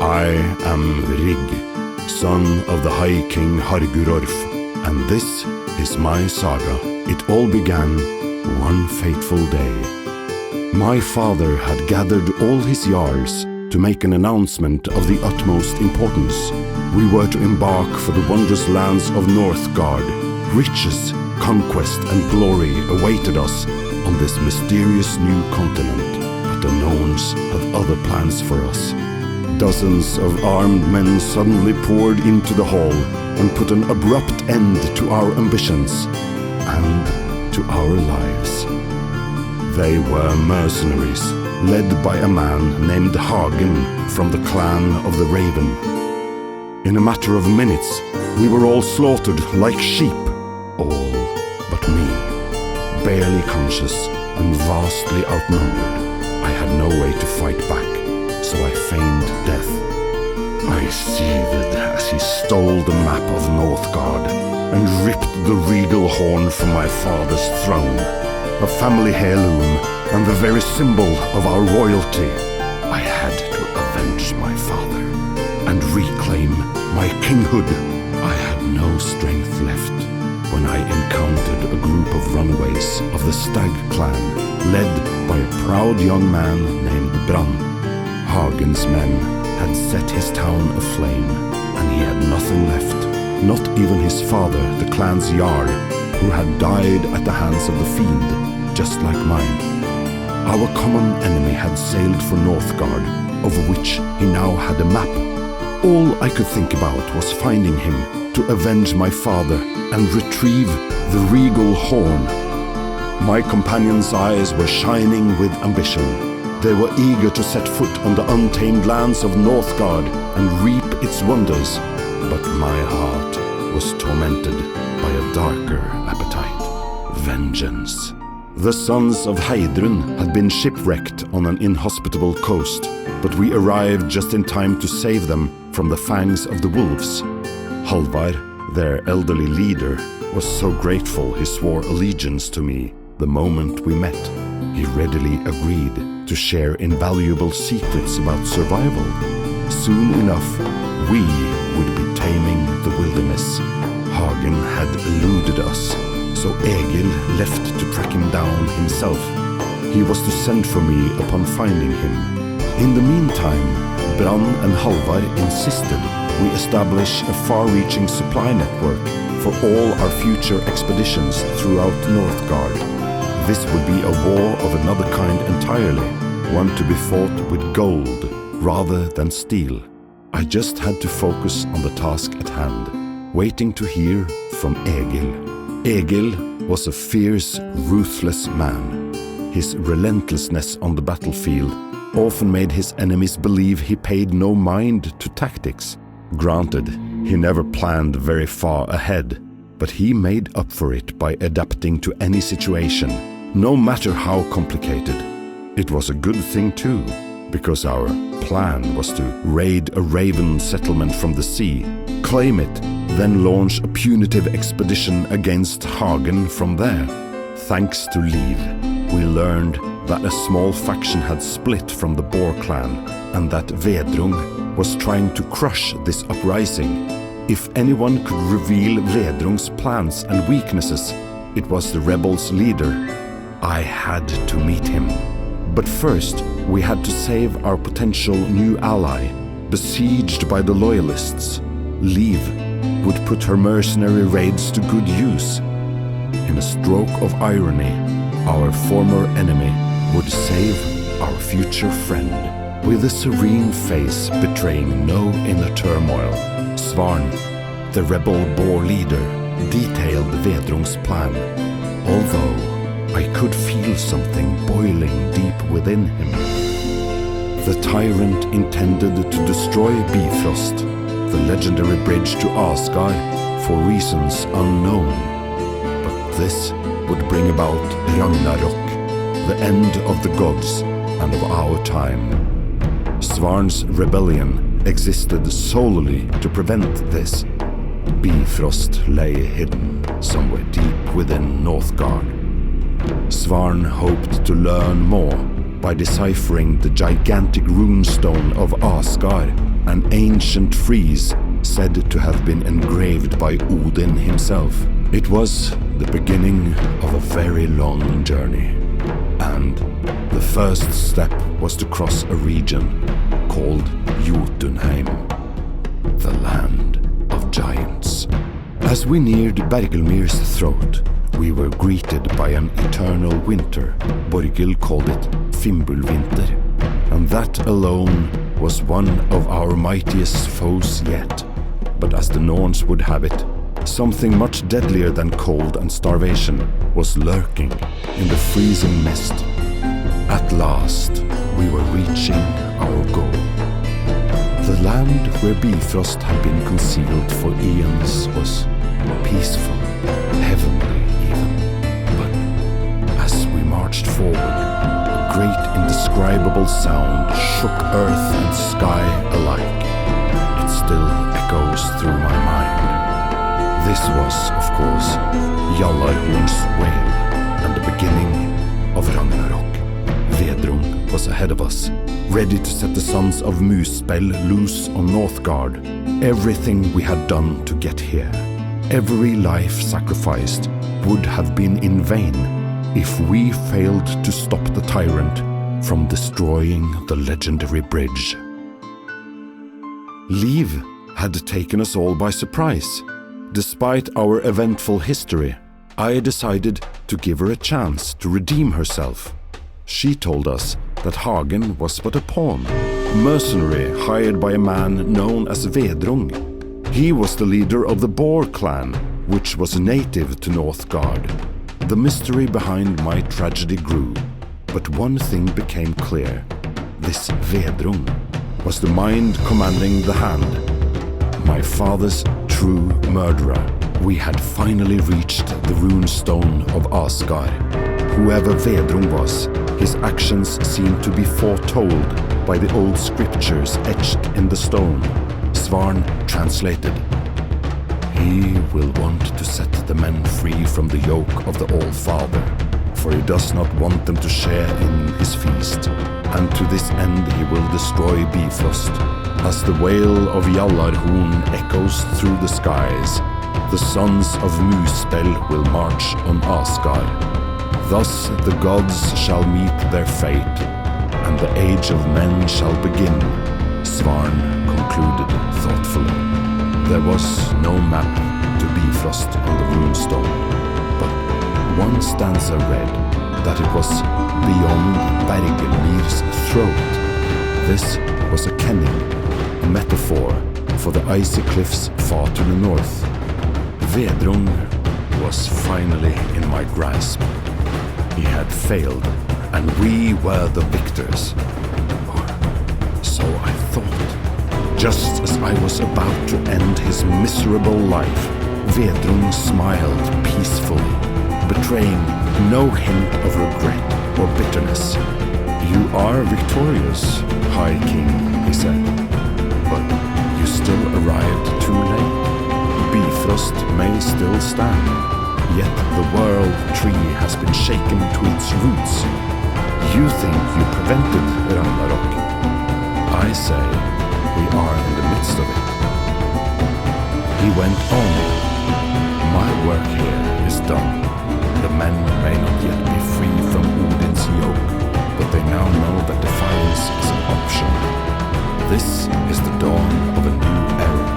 I am Rig, son of the High King Hargurorf, and this is my saga. It all began one fateful day. My father had gathered all his jarls to make an announcement of the utmost importance. We were to embark for the wondrous lands of Northgard. Riches, conquest, and glory awaited us on this mysterious new continent, but the Norns have other plans for us. Dozens of armed men suddenly poured into the hall and put an abrupt end to our ambitions and to our lives. They were mercenaries, led by a man named Hagen from the clan of the Raven. In a matter of minutes, we were all slaughtered like sheep, all but me, barely conscious and vastly outnumbered. I had no way to fight back, so I feigned death. I seethed as he stole the map of Northgard and ripped the regal horn from my father's throne, a family heirloom and the very symbol of our royalty. I had to avenge my father and reclaim my kinghood. I had no strength left when I encountered a group of runaways of the Stag clan, led by a proud young man named Bran. Hagen's men had set his town aflame, and he had nothing left, not even his father, the clan's jarl, who had died at the hands of the fiend, just like mine. Our common enemy had sailed for Northgard, over which he now had a map. All I could think about was finding him to avenge my father and retrieve the regal horn. My companions' eyes were shining with ambition. They were eager to set foot on the untamed lands of Northgard and reap its wonders, but my heart was tormented by a darker appetite: vengeance. The sons of Heidrun had been shipwrecked on an inhospitable coast, but we arrived just in time to save them from the fangs of the wolves. Halvar, their elderly leader, was so grateful he swore allegiance to me the moment we met. He readily agreed to share invaluable secrets about survival. Soon enough, we would be taming the wilderness. Hagen had eluded us, so Egil left to track him down himself. He was to send for me upon finding him. In the meantime, Bran and Halvar insisted we establish a far-reaching supply network for all our future expeditions throughout Northgard. This would be a war of another kind entirely, one to be fought with gold rather than steel. I just had to focus on the task at hand, waiting to hear from Egil. Egil was a fierce, ruthless man. His relentlessness on the battlefield often made his enemies believe he paid no mind to tactics. Granted, he never planned very far ahead, but he made up for it by adapting to any situation, no matter how complicated. It was a good thing too, because our plan was to raid a raven settlement from the sea, claim it, then launch a punitive expedition against Hagen from there. Thanks to Liv, we learned that a small faction had split from the Boar clan, and that Vedrung was trying to crush this uprising. If anyone could reveal Vedrung's plans and weaknesses, it was the rebels' leader. I had to meet him. But first, we had to save our potential new ally, besieged by the loyalists. Liv would put her mercenary raids to good use. In a stroke of irony, our former enemy would save our future friend. With a serene face betraying no inner turmoil, Svarn, the rebel boar leader, detailed Vedrung's plan, although I could feel something boiling deep within him. The tyrant intended to destroy Bifrost, the legendary bridge to Asgard, for reasons unknown. But this would bring about Ragnarok, the end of the gods and of our time. Svarn's rebellion existed solely to prevent this. Bifrost lay hidden somewhere deep within Northgard. Svarn hoped to learn more by deciphering the gigantic runestone of Asgard an ancient frieze said to have been engraved by Odin himself. It was the beginning of a very long journey, and the first step was to cross a region called Jotunheim, the land of giants. As we neared Bergelmir's throat, we were greeted by an eternal winter. Borghild called it Fimbulvinter, and that alone was one of our mightiest foes yet. But as the Norns would have it, something much deadlier than cold and starvation was lurking in the freezing mist. At last, we were reaching our goal. The land where Bifrost had been concealed for eons was peaceful, heavenly even. But as we marched forward, a great indescribable sound shook earth and sky alike. It still echoes through my mind. This was, of course, Jallarhorn's wail and the beginning of Ragnarok. Vedrung was ahead of us, ready to set the sons of Muspell loose on Northgard. Everything we had done to get here, every life sacrificed, would have been in vain if we failed to stop the tyrant from destroying the legendary bridge. Liv had taken us all by surprise. Despite our eventful history, I decided to give her a chance to redeem herself. She told us that Hagen was but a pawn, a mercenary hired by a man known as Vedrung. He was the leader of the Boar clan, which was native to Northgard. The mystery behind my tragedy grew, but one thing became clear. This Vedrung was the mind commanding the hand. My father's true murderer. We had finally reached the runestone of Asgard. Whoever Vedrung was, his actions seemed to be foretold by the old scriptures etched in the stone. Svarn translated, "He will want to set the men free from the yoke of the All-Father, for he does not want them to share in his feast, and to this end he will destroy Bifrost. As the wail of Jallarhorn echoes through the skies, the sons of Muspell will march on Asgard. Thus the gods shall meet their fate, and the age of men shall begin," Svarn concluded thoughtfully. There was no map to Bifrost on the runestone, but one stanza read that it was beyond Bergelmir's throat. This was a kenning, a metaphor for the icy cliffs far to the north. Vedrung was finally in my grasp. He had failed, and we were the victors. Or so I thought. Just as I was about to end his miserable life, Vedrung smiled peacefully, betraying no hint of regret or bitterness. "You are victorious, High King," he said, "but you still arrived too late. Bifrost may still stand, yet the world tree has been shaken to its roots. You think you prevented Ragnarok. I say we are in the midst of it." He went on, "My work here is done. The men may not yet be free from Odin's yoke, but they now know that defiance is an option. This is the dawn of a new era.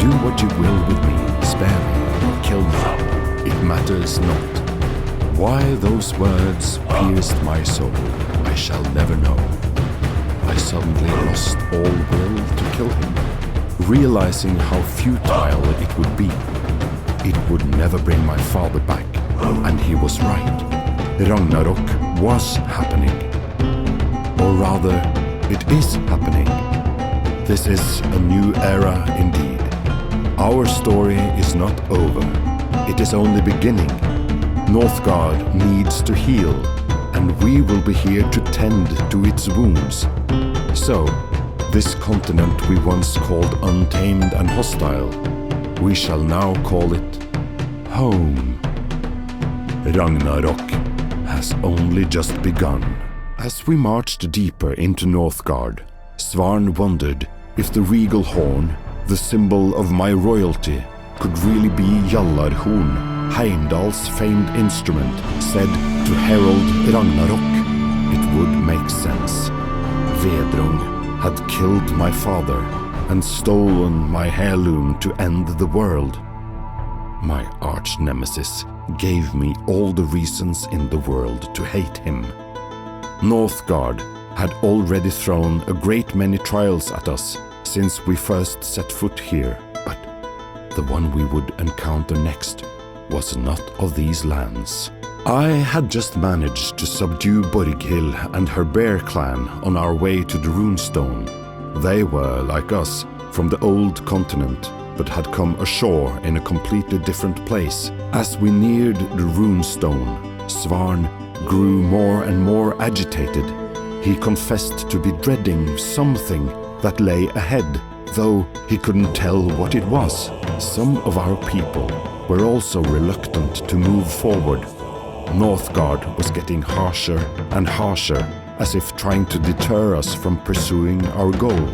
Do what you will with me, spare me or kill me. It matters not." Why those words pierced my soul, I shall never know. I suddenly lost all will to kill him, realizing how futile it would be. It would never bring my father back, and he was right. Ragnarok was happening. Or rather, it is happening. This is a new era indeed. Our story is not over. It is only beginning. Northgard needs to heal, and we will be here to tend to its wounds. So, this continent we once called untamed and hostile, we shall now call it home. Ragnarok has only just begun. As we marched deeper into Northgard, Svarn wondered if the regal horn, the symbol of my royalty, could really be Jallarhorn, Heimdall's famed instrument, said to herald Ragnarok, it would make sense. Vedrung had killed my father and stolen my heirloom to end the world. My arch-nemesis gave me all the reasons in the world to hate him. Northgard had already thrown a great many trials at us since we first set foot here, but the one we would encounter next was not of these lands. I had just managed to subdue Borghild and her bear clan on our way to the runestone. They were, like us, from the old continent, but had come ashore in a completely different place. As we neared the runestone, Svarn grew more and more agitated. He confessed to be dreading something that lay ahead, though he couldn't tell what it was. Some of our people were also reluctant to move forward. Northgard was getting harsher and harsher, as if trying to deter us from pursuing our goal.